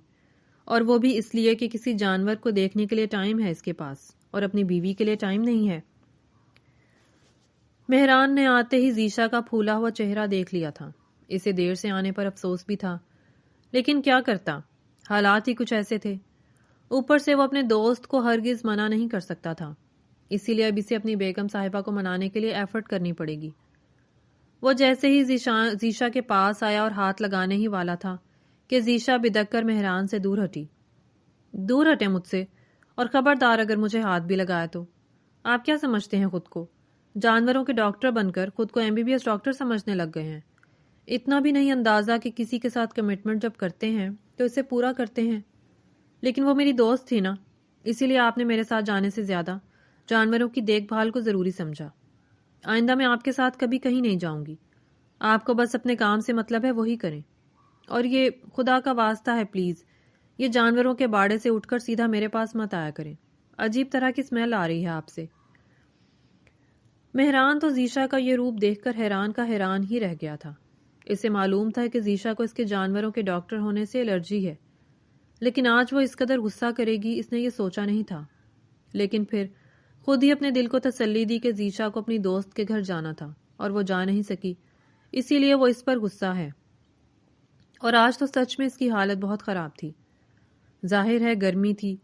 اور وہ بھی اس لیے کہ کسی جانور کو دیکھنے کے لیے ٹائم ہے اس کے پاس اور اپنی بیوی کے لیے ٹائم نہیں ہے۔ مہران نے آتے ہی ذیشا کا پھولا ہوا چہرہ دیکھ لیا تھا۔ اسے دیر سے آنے پر افسوس بھی تھا، لیکن کیا کرتا، حالات ہی کچھ ایسے تھے۔ اوپر سے وہ اپنے دوست کو ہرگز منع نہیں کر سکتا تھا، اسی لیے اب اسے اپنی بیگم صاحبہ کو منانے کے لیے ایفرٹ کرنی پڑے گی۔ وہ جیسے ہی ذیشا کے پاس آیا اور ہاتھ لگانے ہی والا تھا کہ ذیشا بدک کر مہران سے دور ہٹی۔ دور ہٹے مجھ سے، اور خبردار اگر مجھے ہاتھ بھی لگایا تو۔ آپ کیا سمجھتے ہیں خود کو؟ جانوروں کے ڈاکٹر بن کر خود کو MBBS ڈاکٹر سمجھنے لگ گئے ہیں۔ اتنا بھی نہیں اندازہ کہ کسی کے ساتھ کمٹمنٹ جب کرتے ہیں تو اسے پورا کرتے ہیں۔ لیکن وہ میری دوست تھی نا، اسی لیے آپ نے میرے ساتھ جانے سے زیادہ جانوروں کی دیکھ بھال کو ضروری سمجھا۔ آئندہ میں آپ کے ساتھ کبھی کہیں نہیں جاؤں گی، آپ کو بس اپنے کام سے مطلب ہے وہی کریں، اور یہ خدا کا واسطہ ہے پلیز یہ جانوروں کے باڑے سے اٹھ کر سیدھا میرے پاس مت آیا کریں، عجیب طرح کی اسمیل آ رہی ہے آپ سے۔ مہران تو ذیشا کا یہ روپ دیکھ کر حیران کا حیران ہی رہ گیا تھا۔ اسے معلوم تھا کہ ذیشا کو اس کے جانوروں کے ڈاکٹر ہونے سے الرجی ہے، لیکن آج وہ اس قدر غصہ کرے گی اس نے یہ سوچا نہیں تھا۔ لیکن پھر خود ہی اپنے دل کو تسلی دی کہ ذیشا کو اپنی دوست کے گھر جانا تھا اور وہ جا نہیں سکی، اسی لیے وہ اس پر غصہ ہے۔ اور آج تو سچ میں اس کی حالت بہت خراب تھی۔ ظاہر ہے گرمی تھی،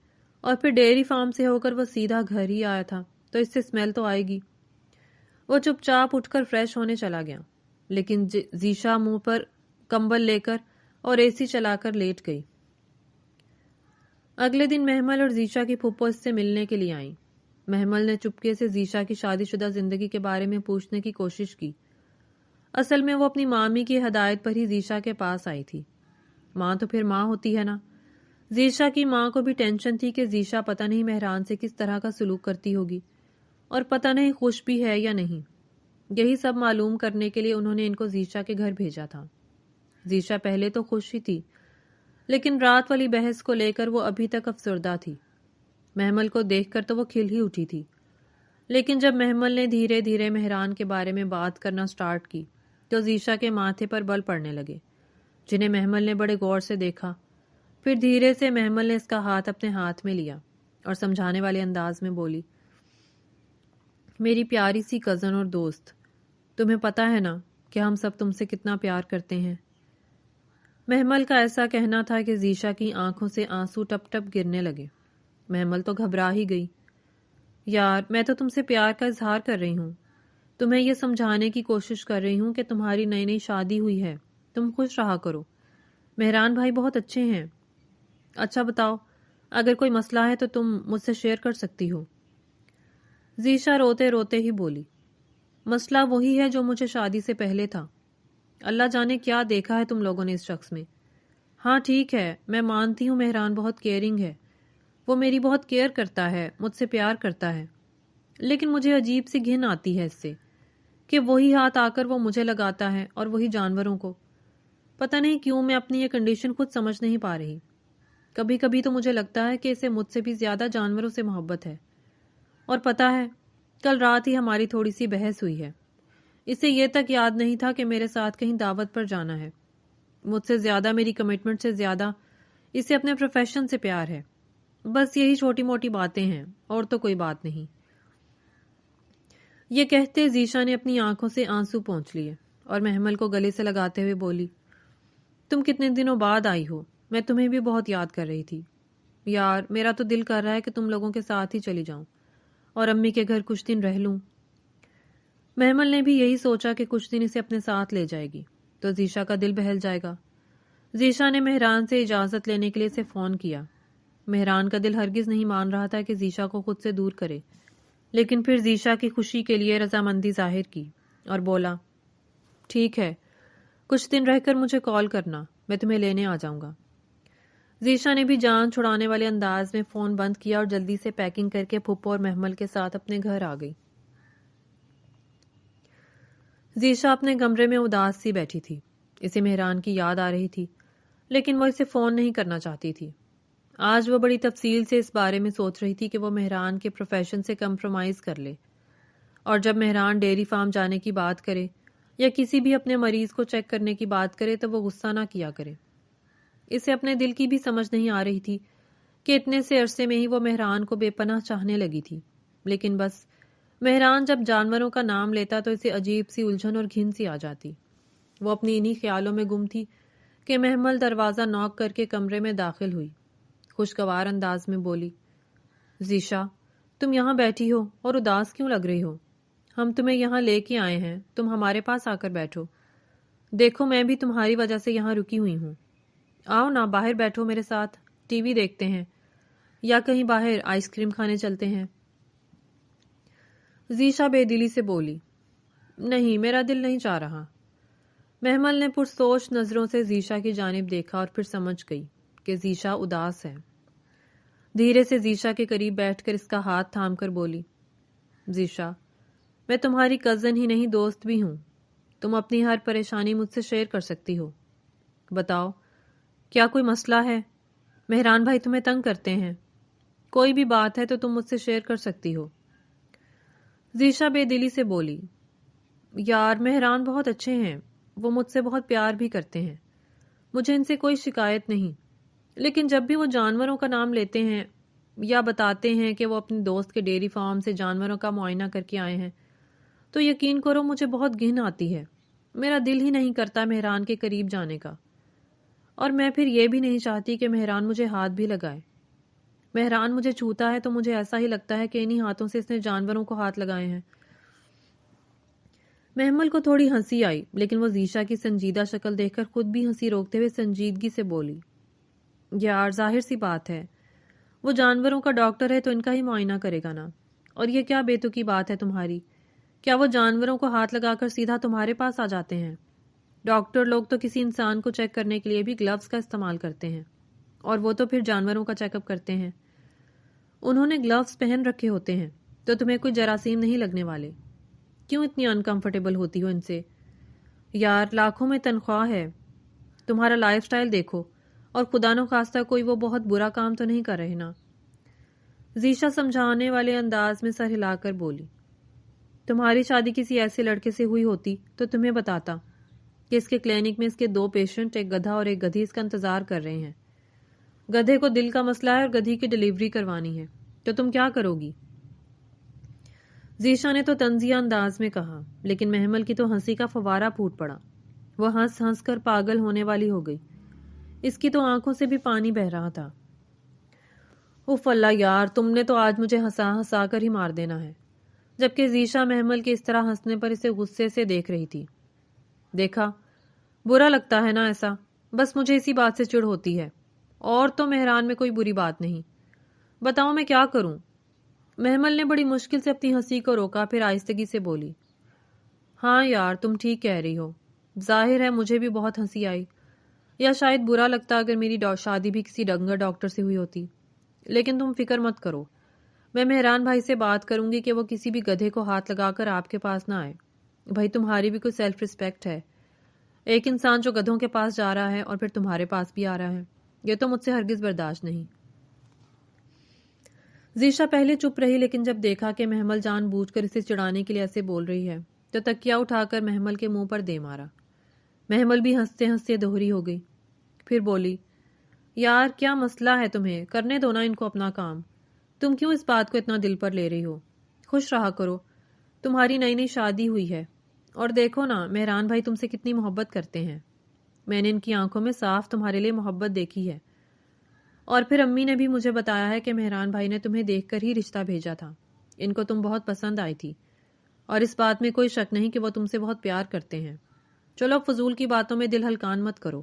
اور پھر ڈیری فارم سے ہو کر وہ سیدھا گھر ہی آیا تھا تو اس سے اسمیل تو آئے گی۔ وہ چپ چاپ اٹھ کر فریش ہونے چلا گیا، لیکن ذیشا منہ پر کمبل لے کر اور AC چلا کر لیٹ گئی۔ اگلے دن محمل اور ذیشا کی پھپھو اس سے ملنے کے لیے آئیں۔ محمل نے چپکے سے ذیشا کی شادی شدہ زندگی کے بارے میں پوچھنے کی کوشش کی۔ اصل میں وہ اپنی مامی کی ہدایت پر ہی ذیشا کے پاس آئی تھی۔ ماں تو پھر ماں ہوتی ہے نا۔ ذیشا کی ماں کو بھی ٹینشن تھی کہ ذیشا پتہ نہیں مہران سے کس طرح کا سلوک کرتی ہوگی، اور پتہ نہیں خوش بھی ہے یا نہیں۔ یہی سب معلوم کرنے کے لیے انہوں نے ان کو ذیشا کے گھر بھیجا تھا۔ ذیشا پہلے تو خوش ہی تھی، لیکن رات والی بحث کو لے کر وہ ابھی تک افسردہ تھی۔ محمل کو دیکھ کر تو وہ کھل ہی اٹھی تھی، لیکن جب محمل نے دھیرے دھیرے مہران کے بارے میں بات کرنا سٹارٹ کی تو ذیشا کے ماتھے پر بل پڑنے لگے، جنہیں محمل نے بڑے غور سے دیکھا۔ پھر دھیرے سے محمل نے اس کا ہاتھ اپنے ہاتھ میں لیا اور سمجھانے والے انداز میں بولی، میری پیاری سی کزن اور دوست، تمہیں پتا ہے نا کہ ہم سب تم سے کتنا پیار کرتے ہیں۔ محمل کا ایسا کہنا تھا کہ ذیشا کی آنکھوں سے آنسو ٹپ ٹپ گرنے لگے۔ محمل تو گھبرا ہی گئی۔ یار میں تو تم سے پیار کا اظہار کر رہی ہوں، تمہیں یہ سمجھانے کی کوشش کر رہی ہوں کہ تمہاری نئی نئی شادی ہوئی ہے، تم خوش رہا کرو، مہران بھائی بہت اچھے ہیں۔ اچھا بتاؤ، اگر کوئی مسئلہ ہے تو تم مجھ سے شیئر کر سکتی ہو۔ ذیشا روتے روتے ہی بولی، مسئلہ وہی ہے جو مجھے شادی سے پہلے تھا، اللہ جانے کیا دیکھا ہے تم لوگوں نے اس شخص میں۔ ہاں ٹھیک ہے، میں مانتی ہوں مہران بہت کیئرنگ ہے، وہ میری بہت کیئر کرتا ہے، مجھ سے پیار کرتا ہے، لیکن مجھے عجیب سی گھن آتی ہے اس سے کہ وہی ہاتھ آ کر وہ مجھے لگاتا ہے اور وہی جانوروں کو۔ پتہ نہیں کیوں میں اپنی یہ کنڈیشن خود سمجھ نہیں پا رہی۔ کبھی کبھی تو مجھے لگتا ہے کہ اسے مجھ سے بھی زیادہ جانوروں سے محبت ہے۔ اور پتہ ہے، کل رات ہی ہماری تھوڑی سی بحث ہوئی ہے۔ اسے یہ تک یاد نہیں تھا کہ میرے ساتھ کہیں دعوت پر جانا ہے۔ مجھ سے زیادہ، میری کمٹمنٹ سے زیادہ اسے اپنے پروفیشن سے پیار ہے۔ بس یہی چھوٹی موٹی باتیں ہیں، اور تو کوئی بات نہیں۔ یہ کہتے ذیشا نے اپنی آنکھوں سے آنسو پونچھ لیے اور محمل کو گلے سے لگاتے ہوئے بولی، تم کتنے دنوں بعد آئی ہو، میں تمہیں بھی بہت یاد کر رہی تھی۔ یار میرا تو دل کر رہا ہے کہ تم لوگوں کے ساتھ ہی چلی جاؤں اور امی کے گھر کچھ دن رہ لوں۔ محمل نے بھی یہی سوچا کہ کچھ دن اسے اپنے ساتھ لے جائے گی تو ذیشا کا دل بہل جائے گا۔ ذیشا نے مہران سے اجازت لینے کے لیے اسے فون کیا۔ مہران کا دل ہرگز نہیں مان رہا تھا کہ ذیشا کو خود سے دور کرے، لیکن پھر ذیشا کی خوشی کے لیے رضامندی ظاہر کی اور بولا، ٹھیک ہے، کچھ دن رہ کر مجھے کال کرنا، میں تمہیں لینے آ جاؤں گا۔ ذیشا نے بھی جان چھڑانے والے انداز میں فون بند کیا اور جلدی سے پیکنگ کر کے پھپھو اور محمل کے ساتھ اپنے گھر آ گئی۔ ذیشا اپنے کمرے میں اداس سی بیٹھی تھی۔ اسے مہران کی یاد آ رہی تھی، لیکن وہ اسے فون نہیں کرنا چاہتی تھی۔ آج وہ بڑی تفصیل سے اس بارے میں سوچ رہی تھی کہ وہ مہران کے پروفیشن سے کمپرومائز کر لے، اور جب مہران ڈیری فارم جانے کی بات کرے یا کسی بھی اپنے مریض کو چیک کرنے کی بات کرے تو وہ غصہ نہ کیا کرے۔ اسے اپنے دل کی بھی سمجھ نہیں آ رہی تھی کہ اتنے سے عرصے میں ہی وہ مہران کو بے پناہ چاہنے لگی تھی، لیکن بس مہران جب جانوروں کا نام لیتا تو اسے عجیب سی الجھن اور گھن سی آ جاتی۔ وہ اپنی انہی خیالوں میں گم تھی کہ محمل دروازہ نوک کر کے کمرے میں داخل ہوئی۔ خوشگوار انداز میں بولی، ذیشا تم یہاں بیٹھی ہو اور اداس کیوں لگ رہی ہو؟ ہم تمہیں یہاں لے کے آئے ہیں، تم ہمارے پاس آ کر بیٹھو۔ دیکھو میں بھی تمہاری وجہ سے یہاں رکی ہوئی ہوں۔ آؤ نا، باہر بیٹھو میرے ساتھ، ٹی وی دیکھتے ہیں یا کہیں باہر آئس کریم کھانے چلتے ہیں۔ ذیشا بے دلی سے بولی، نہیں میرا دل نہیں چاہ رہا۔ محمل نے پرسوچ نظروں سے ذیشا کی جانب دیکھا اور پھر سمجھ گئی کہ ذیشا اداس ہے۔ دھیرے سے ذیشا کے قریب بیٹھ کر اس کا ہاتھ تھام کر بولی، ذیشا میں تمہاری کزن ہی نہیں دوست بھی ہوں، تم اپنی ہر پریشانی مجھ سے شیئر کر سکتی ہو۔ بتاؤ کیا کوئی مسئلہ ہے؟ مہران بھائی تمہیں تنگ کرتے ہیں؟ کوئی بھی بات ہے تو تم مجھ سے شیئر کر سکتی ہو۔ ذیشا بے دلی سے بولی، یار مہران بہت اچھے ہیں، وہ مجھ سے بہت پیار بھی کرتے ہیں، مجھے ان سے کوئی شکایت نہیں، لیکن جب بھی وہ جانوروں کا نام لیتے ہیں یا بتاتے ہیں کہ وہ اپنے دوست کے ڈیری فارم سے جانوروں کا معائنہ کر کے آئے ہیں تو یقین کرو مجھے بہت گھن آتی ہے۔ میرا دل ہی نہیں کرتا مہران کے قریب جانے کا، اور میں پھر یہ بھی نہیں چاہتی کہ مہران مجھے ہاتھ بھی لگائے۔ مہران مجھے چھوتا ہے تو مجھے ایسا ہی لگتا ہے کہ انہی ہاتھوں سے اس نے جانوروں کو ہاتھ لگائے ہیں۔ محمل کو تھوڑی ہنسی آئی، لیکن وہ ذیشا کی سنجیدہ شکل دیکھ کر خود بھی ہنسی روکتے ہوئے سنجیدگی سے بولی، یار ظاہر سی بات ہے، وہ جانوروں کا ڈاکٹر ہے تو ان کا ہی معائنہ کرے گا نا، اور یہ کیا بے تکی بات ہے تمہاری؟ کیا وہ جانوروں کو ہاتھ لگا کر سیدھا تمہارے پاس آ جاتے ہیں؟ ڈاکٹر لوگ تو کسی انسان کو چیک کرنے کے لیے بھی گلوز کا استعمال کرتے ہیں، اور وہ تو پھر جانوروں کا چیک اپ کرتے ہیں۔ انہوں نے گلوز پہن رکھے ہوتے ہیں تو تمہیں کوئی جراثیم نہیں لگنے والے، کیوں اتنی انکمفرٹیبل ہوتی ہو ان سے؟ یار لاکھوں میں تنخواہ ہے، تمہارا لائف سٹائل دیکھو، اور خدا نخواستہ کوئی وہ بہت برا کام تو نہیں کر رہے نا۔ ذیشا سمجھانے والے انداز میں سر ہلا کر بولی، تمہاری شادی کسی ایسے لڑکے سے ہوئی ہوتی تو تمہیں بتاتا کہ اس کے کلینک میں اس کے 2 پیشنٹ، ایک گدھا اور ایک گدھی، اس کا انتظار کر رہے ہیں۔ گدھے کو دل کا مسئلہ ہے اور گدھی کی ڈیلیوری کروانی ہے، تو تم کیا کرو گی؟ ذیشا نے تو طنزیہ انداز میں کہا، لیکن محمل کی تو ہنسی کا فوارہ پھوٹ پڑا۔ وہ ہنس ہنس کر پاگل ہونے والی ہو گئی، اس کی تو آنکھوں سے بھی پانی بہہ رہا تھا۔ اف اللہ یار، تم نے تو آج مجھے ہنسا ہنسا کر ہی مار دینا ہے۔ جبکہ ذیشا محمل کے اس طرح ہنسنے پر اسے غصے سے دیکھ رہی تھی۔ دیکھا، برا لگتا ہے نا ایسا، بس مجھے اسی بات سے چڑ ہوتی ہے، اور تو مہران میں کوئی بری بات نہیں۔ بتاؤ میں کیا کروں؟ محمل نے بڑی مشکل سے اپنی ہنسی کو روکا، پھر آہستگی سے بولی، ہاں یار تم ٹھیک کہہ رہی ہو، ظاہر ہے مجھے بھی بہت ہنسی آئی، یا شاید برا لگتا اگر میری شادی بھی کسی ڈنگر ڈاکٹر سے ہوئی ہوتی، لیکن تم فکر مت کرو، میں مہران بھائی سے بات کروں گی کہ وہ کسی بھی گدھے کو ہاتھ لگا کر آپ کے پاس نہ آئے۔ بھائی تمہاری بھی کوئی سیلف ریسپیکٹ ہے، ایک انسان جو گدھوں کے پاس جا رہا ہے اور پھر تمہارے پاس بھی آ رہا ہے، یہ تو مجھ سے ہرگز برداشت نہیں۔ ذیشا پہلے چپ رہی، لیکن جب دیکھا کہ محمل جان بوجھ کر اسے چڑھانے کے لیے ایسے بول رہی ہے تو تکیا اٹھا کر محمل کے منہ پر دے مارا۔ محمل بھی ہنستے ہنستے دوہری ہو گئی، پھر بولی، یار کیا مسئلہ ہے تمہیں، کرنے دو نا ان کو اپنا کام، تم کیوں اس بات کو اتنا دل پر لے رہی ہو؟ خوش رہا کرو، تمہاری نئی نئی شادی ہوئی ہے، اور دیکھو نا مہران بھائی تم سے کتنی محبت کرتے ہیں، میں نے ان کی آنکھوں میں صاف تمہارے لیے محبت دیکھی ہے، اور پھر امی نے بھی مجھے بتایا ہے کہ مہران بھائی نے تمہیں دیکھ کر ہی رشتہ بھیجا تھا، ان کو تم بہت پسند آئی تھی، اور اس بات میں کوئی شک نہیں کہ وہ تم سے بہت پیار کرتے ہیں۔ چلو فضول کی باتوں میں دل ہلکان مت کرو،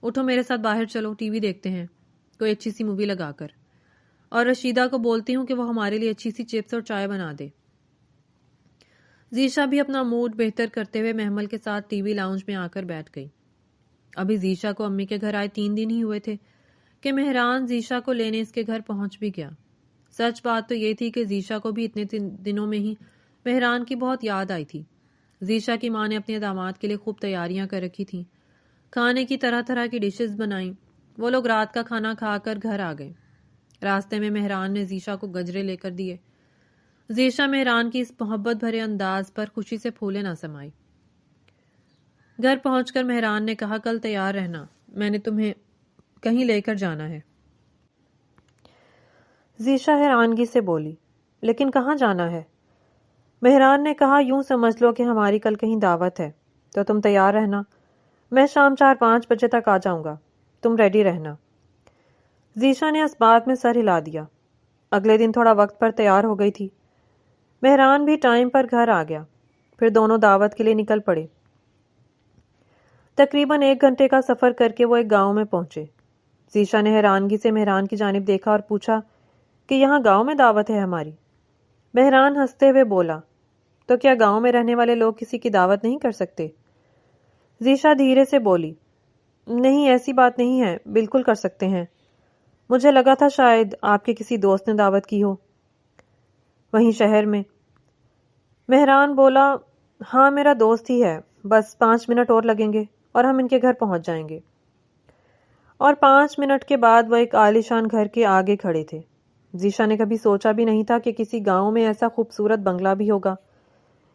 اٹھو میرے ساتھ باہر چلو، ٹی وی دیکھتے ہیں کوئی اچھی سی مووی لگا کر، اور رشیدہ کو بولتی ہوں کہ وہ ہمارے لیے اچھی سی چپس اور چائے بنا دے۔ ذیشا بھی اپنا موڈ بہتر کرتے ہوئے محمل کے ساتھ ٹی وی لاؤنج میں آ کر بیٹھ گئی۔ ابھی ذیشا کو امی کے گھر آئے 3 دن ہی ہوئے تھے کہ مہران ذیشا کو لینے اس کے گھر پہنچ بھی گیا۔ سچ بات تو یہ تھی کہ ذیشا کو بھی اتنے دنوں میں ہی مہران کی بہت یاد آئی تھی۔ ذیشا کی ماں نے اپنے داماد کے لیے خوب تیاریاں کر رکھی تھیں، کھانے کی طرح طرح کی ڈشز بنائیں۔ وہ لوگ رات کا کھانا کھا کر گھر آ گئے۔ راستے میں مہران نے ذیشا کو گجرے لے کر دیے۔ ذیشا مہران کی اس محبت بھرے انداز پر خوشی سے پھولے نہ سمائی۔ گھر پہنچ کر مہران نے کہا، کل تیار رہنا، میں نے تمہیں کہیں لے کر جانا ہے۔ ذیشا حیرانگی سے بولی، لیکن کہاں جانا ہے؟ مہران نے کہا، یوں سمجھ لو کہ ہماری کل کہیں دعوت ہے، تو تم تیار رہنا، میں شام 4-5 بجے تک آ جاؤں گا، تم ریڈی رہنا۔ ذیشا نے اس بات میں سر ہلا دیا۔ اگلے دن تھوڑا وقت پر تیار ہو گئی تھی۔ مہران بھی ٹائم پر گھر آ گیا، پھر دونوں دعوت کے لیے نکل پڑے۔ تقریباً 1 گھنٹے کا سفر کر کے وہ ایک گاؤں میں پہنچے۔ ذیشا نے حیرانگی سے مہران کی جانب دیکھا اور پوچھا کہ یہاں گاؤں میں دعوت ہے ہماری؟ مہران ہنستے ہوئے بولا، تو کیا گاؤں میں رہنے والے لوگ کسی کی دعوت نہیں کر سکتے؟ ذیشا دھیرے سے بولی، نہیں ایسی بات نہیں ہے، بالکل کر سکتے ہیں، مجھے لگا تھا شاید آپ کے کسی دوست نے دعوت کی ہو وہیں شہر میں۔ مہران بولا، ہاں میرا دوست ہی ہے، بس 5 منٹ اور لگیں گے اور ہم ان کے گھر پہنچ جائیں گے۔ اور 5 منٹ کے بعد وہ ایک عالیشان گھر کے آگے کھڑے تھے۔ ذیشا نے کبھی سوچا بھی نہیں تھا کہ کسی گاؤں میں ایسا خوبصورت بنگلہ بھی ہوگا۔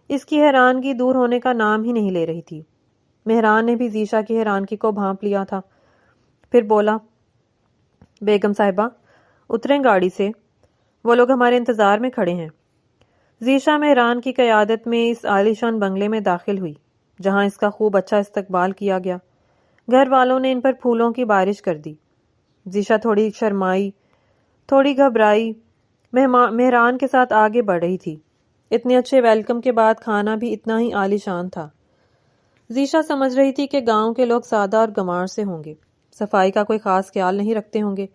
اس کی حیرانگی دور ہونے کا نام ہی نہیں لے رہی تھی۔ مہران نے بھی ذیشا کی حیرانگی کو بھانپ لیا تھا، پھر بولا، بیگم صاحبہ اتریں گاڑی سے، وہ لوگ ہمارے انتظار میں کھڑے ہیں۔ ذیشا مہران کی قیادت میں اس عالیشان بنگلے میں داخل ہوئی، جہاں اس کا خوب اچھا استقبال کیا گیا۔ گھر والوں نے ان پر پھولوں کی بارش کر دی۔ ذیشا تھوڑی شرمائی، تھوڑی گھبرائی، مہران کے ساتھ آگے بڑھ رہی تھی۔ اتنے اچھے ویلکم کے بعد کھانا بھی اتنا ہی عالیشان تھا۔ ذیشا سمجھ رہی تھی کہ گاؤں کے لوگ سادہ اور گنوار سے ہوں گے، صفائی کا کوئی خاص خیال نہیں رکھتے ہوں گے،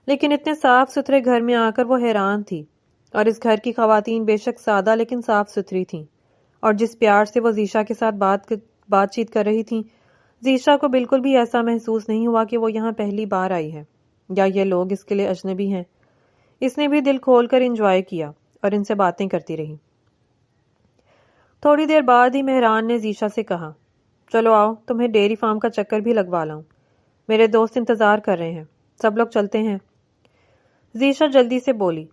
لیکن اتنے صاف ستھرے گھر میں آ کر وہ حیران تھی۔ اور اس گھر کی خواتین بے شک سادہ لیکن صاف ستھری تھیں، اور جس پیار سے وہ ذیشا کے ساتھ بات چیت کر رہی تھیں، ذیشا کو بالکل بھی ایسا محسوس نہیں ہوا کہ وہ یہاں پہلی بار آئی ہے یا یہ لوگ اس کے لیے اجنبی ہیں۔ اس نے بھی دل کھول کر انجوائے کیا اور ان سے باتیں کرتی رہی۔ تھوڑی دیر بعد ہی مہران نے ذیشا سے کہا، چلو آؤ تمہیں ڈیری فارم کا چکر بھی لگوا لاؤں، میرے دوست انتظار کر رہے ہیں، سب لوگ چلتے ہیں۔ ذیشا جلدی سے بولی،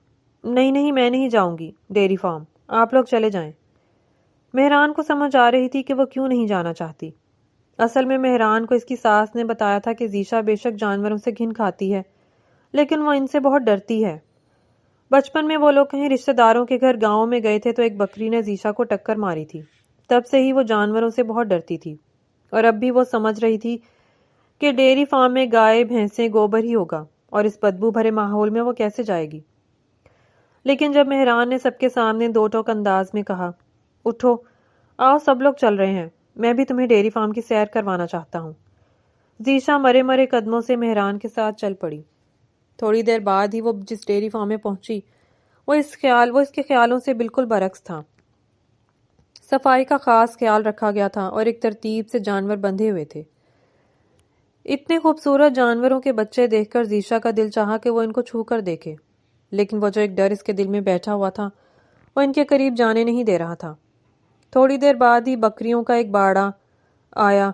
نہیں میں نہیں جاؤں گی ڈیری فارم، آپ لوگ چلے جائیں۔ مہران کو سمجھ آ رہی تھی کہ وہ کیوں نہیں جانا چاہتی۔ اصل میں مہران کو اس کی ساس نے بتایا تھا کہ ذیشا بے شک جانوروں سے گھن کھاتی ہے، لیکن وہ ان سے بہت ڈرتی ہے۔ بچپن میں وہ لوگ کہیں رشتہ داروں کے گھر گاؤں میں گئے تھے تو ایک بکری نے ذیشا کو ٹکر ماری تھی، تب سے ہی وہ جانوروں سے بہت ڈرتی تھی، اور اب بھی وہ سمجھ رہی تھی کہ ڈیری فارم میں گائے بھینسیں گوبر ہی ہوگا، اور اس بدبو بھرے ماحول میں وہ کیسے جائے گی۔ لیکن جب مہران نے سب کے سامنے 2 ٹوک انداز میں کہا، اٹھو آؤ سب لوگ چل رہے ہیں، میں بھی تمہیں ڈیری فارم کی سیر کروانا چاہتا ہوں، ذیشا مرے قدموں سے مہران کے ساتھ چل پڑی۔ تھوڑی دیر بعد ہی وہ جس ڈیری فارم میں پہنچی وہ اس کے خیالوں سے بالکل برعکس تھا۔ صفائی کا خاص خیال رکھا گیا تھا اور ایک ترتیب سے جانور بندھے ہوئے تھے۔ اتنے خوبصورت جانوروں کے بچے دیکھ کر ذیشا کا دل چاہا کہ وہ ان کو چھو کر دیکھے، لیکن وہ جو ایک ڈر اس کے دل میں بیٹھا ہوا تھا وہ ان کے قریب جانے نہیں دے رہا تھا۔ تھوڑی دیر بعد ہی بکریوں کا ایک باڑا آیا۔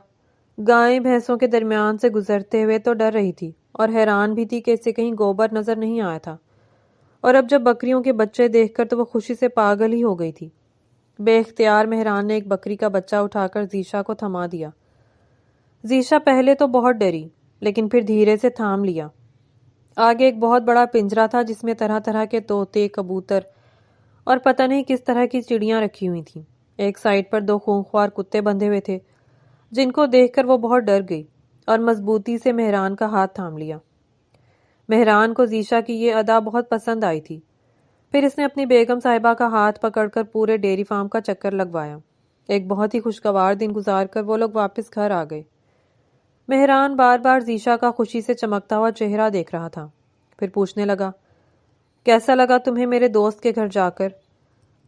گائیں بھینسوں کے درمیان سے گزرتے ہوئے تو ڈر رہی تھی اور حیران بھی تھی کہ اسے کہیں گوبر نظر نہیں آیا تھا، اور اب جب بکریوں کے بچے دیکھ کر تو وہ خوشی سے پاگل ہی ہو گئی تھی۔ بے اختیار مہران نے ایک بکری کا بچہ اٹھا کر ذیشا کو تھما دیا۔ ذیشا پہلے تو بہت ڈری، لیکن پھر دھیرے سے تھام لیا۔ آگے ایک بہت بڑا پنجرا تھا جس میں طرح طرح کے طوطے، کبوتر اور پتہ نہیں کس طرح کی چڑیاں رکھی ہوئی تھیں۔ ایک سائڈ پر 2 خونخوار کتے بندھے ہوئے تھے جن کو دیکھ کر وہ بہت ڈر گئی اور مضبوطی سے مہران کا ہاتھ تھام لیا۔ مہران کو ذیشا کی یہ ادا بہت پسند آئی تھی۔ پھر اس نے اپنی بیگم صاحبہ کا ہاتھ پکڑ کر پورے ڈیری فارم کا چکر لگوایا۔ ایک بہت ہی خوشگوار دن گزار کر وہ لوگ واپس گھر آ گئے۔ مہران بار بار ذیشا کا خوشی سے چمکتا ہوا چہرہ دیکھ رہا تھا، پھر پوچھنے لگا، کیسا لگا تمہیں میرے دوست کے گھر جا کر؟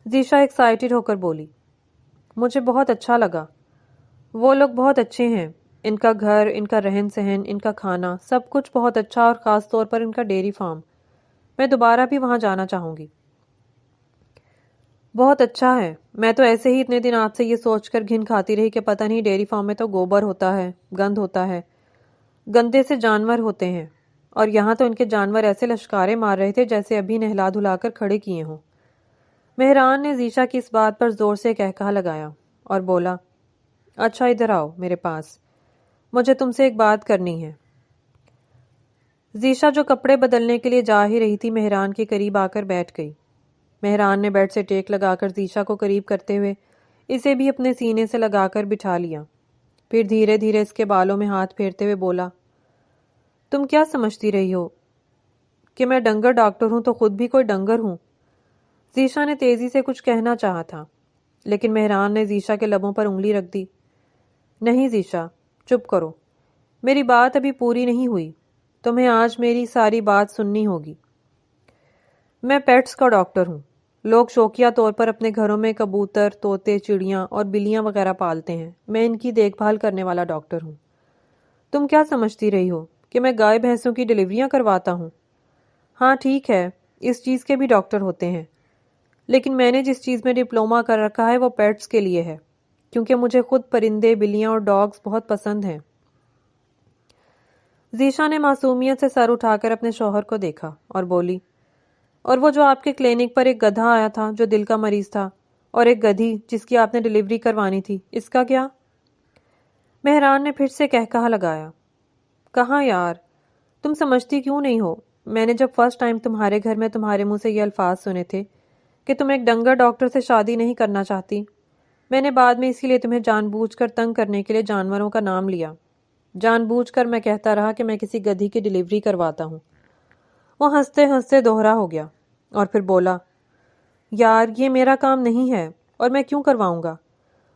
ذیشا ایکسائٹڈ ہو کر بولی، مجھے بہت اچھا لگا، وہ لوگ بہت اچھے ہیں، ان کا گھر، ان کا رہن سہن، ان کا کھانا، سب کچھ بہت اچھا، اور خاص طور پر ان کا ڈیری فارم، میں دوبارہ بھی وہاں جانا چاہوں گی۔ بہت اچھا ہے، میں تو ایسے ہی اتنے دن آپ سے یہ سوچ کر گھن کھاتی رہی کہ پتہ نہیں ڈیری فارم میں تو گوبر ہوتا ہے، گند ہوتا ہے، گندے سے جانور ہوتے ہیں، اور یہاں تو ان کے جانور ایسے لشکارے مار رہے تھے جیسے ابھی نہلا دھلا کر کھڑے کیے ہوں۔ مہران نے ذیشا کی اس بات پر زور سے کہا لگایا اور بولا، اچھا ادھر آؤ میرے پاس، مجھے تم سے ایک بات کرنی ہے۔ ذیشا جو کپڑے بدلنے کے لیے جا ہی رہی تھی مہران کے قریب آ کر بیٹھ گئی۔ مہران نے بیڈ سے ٹیک لگا کر ذیشا کو قریب کرتے ہوئے اسے بھی اپنے سینے سے لگا کر بٹھا لیا، پھر دھیرے دھیرے اس کے بالوں میں ہاتھ پھیرتے ہوئے بولا، تم کیا سمجھتی رہی ہو کہ میں ڈنگر ڈاکٹر ہوں تو خود بھی کوئی ڈنگر ہوں؟ ذیشا نے تیزی سے کچھ کہنا چاہا تھا، لیکن مہران نے ذیشا کے لبوں پر انگلی رکھ دی۔ نہیں ذیشا، چپ کرو، میری بات ابھی پوری نہیں ہوئی، تمہیں آج میری ساری بات سننی ہوگی۔ میں پیٹس کا ڈاکٹر ہوں۔ لوگ شوقیہ طور پر اپنے گھروں میں کبوتر، طوطے، چڑیاں اور بلیاں وغیرہ پالتے ہیں، میں ان کی دیکھ بھال کرنے والا ڈاکٹر ہوں۔ تم کیا سمجھتی رہی ہو کہ میں گائے بھینسوں کی ڈلیوریاں کرواتا ہوں؟ ہاں ٹھیک ہے، اس چیز کے بھی ڈاکٹر ہوتے ہیں، لیکن میں نے جس چیز میں ڈپلومہ کر رکھا ہے وہ پیٹس کے لیے ہے، کیونکہ مجھے خود پرندے، بلیاں اور ڈاگز بہت پسند ہیں۔ ذیشا نے معصومیت سے سر اٹھا کر اپنے شوہر کو دیکھا اور بولی، اور وہ جو آپ کے کلینک پر ایک گدھا آیا تھا جو دل کا مریض تھا، اور ایک گدھی جس کی آپ نے ڈلیوری کروانی تھی، اس کا کیا؟ مہران نے پھر سے کہا لگایا، کہاں یار، تم سمجھتی کیوں نہیں ہو؟ میں نے جب فرسٹ ٹائم تمہارے گھر میں تمہارے منہ سے یہ الفاظ سنے تھے کہ تم ایک ڈنگر ڈاکٹر سے شادی نہیں کرنا چاہتی، میں نے بعد میں اسی لیے تمہیں جان بوجھ کر تنگ کرنے کے لیے جانوروں کا نام لیا۔ جان بوجھ کر میں کہتا رہا کہ میں کسی گدھی کی ڈلیوری کرواتا ہوں۔ وہ ہنستے ہنستے دوہرا ہو گیا اور پھر بولا، یار یہ میرا کام نہیں ہے اور میں کیوں کرواؤں گا؟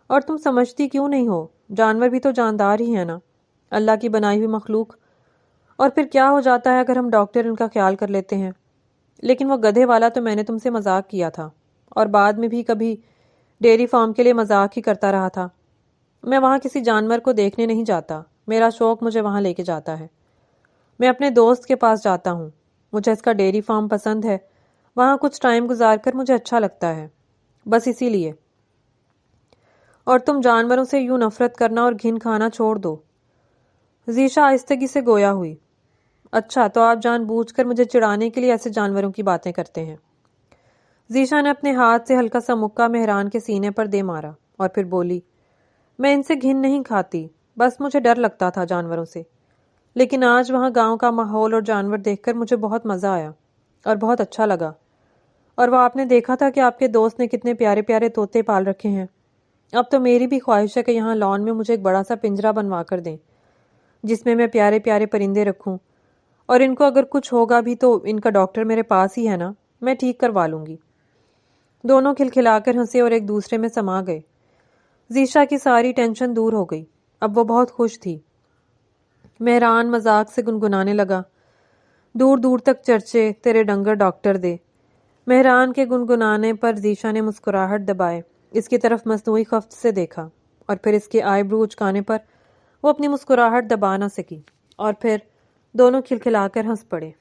اور تم سمجھتی کیوں نہیں ہو؟ جانور بھی تو جاندار ہی ہے نا، اللہ کی بنائی ہوئی مخلوق، اور پھر کیا ہو جاتا ہے اگر ہم ڈاکٹر ان کا خیال کر لیتے ہیں؟ لیکن وہ گدھے والا تو میں نے تم سے مذاق کیا تھا، اور بعد میں بھی کبھی ڈیری فارم کے لیے مذاق ہی کرتا رہا تھا۔ میں وہاں کسی جانور کو دیکھنے نہیں جاتا، میرا شوق مجھے وہاں لے کے جاتا ہے۔ میں اپنے دوست کے پاس جاتا ہوں، مجھے اس کا ڈیری فارم پسند ہے، وہاں کچھ ٹائم گزار کر مجھے اچھا لگتا ہے، بس اسی لیے۔ اور تم جانوروں سے یوں نفرت کرنا اور گھن کھانا چھوڑ دو۔ ذیشا آہستگی سے گویا ہوئی، اچھا تو آپ جان بوجھ کر مجھے چڑھانے کے لیے ایسے جانوروں کی باتیں کرتے ہیں۔ ذیشا نے اپنے ہاتھ سے ہلکا سا مکہ مہران کے سینے پر دے مارا اور پھر بولی، میں ان سے گھن نہیں کھاتی، بس مجھے ڈر لگتا تھا جانوروں سے، لیکن آج وہاں گاؤں کا ماحول اور جانور دیکھ کر مجھے بہت مزہ آیا اور بہت اچھا لگا۔ اور وہ آپ نے دیکھا تھا کہ آپ کے دوست نے کتنے پیارے پیارے طوطے پال رکھے ہیں۔ اب تو میری بھی خواہش ہے کہ یہاں لان میں مجھے ایک بڑا سا پنجرا بنوا کر دیں جس میں میں پیارے پیارے پرندے رکھوں، اور ان کو اگر کچھ ہوگا بھی تو ان کا ڈاکٹر میرے پاس ہی ہے نا، میں ٹھیک کروا لوں گی۔ دونوں کھلکھلا کر ہنسے اور ایک دوسرے میں سما گئے۔ ذیشا کی ساری ٹینشن دور ہو گئی، اب وہ بہت خوش تھی۔ مہران مذاق سے گنگنانے لگا، دور دور تک چرچے تیرے ڈنگر ڈاکٹر دے۔ مہران کے گنگنانے پر ذیشا نے مسکراہٹ دبائے اس کی طرف مصنوعی خفت سے دیکھا، اور پھر اس کے آئی برو اچکانے پر وہ اپنی مسکراہٹ دبا نہ سکی۔ اور پھر دونوں کھلکھلا کر ہنس پڑے۔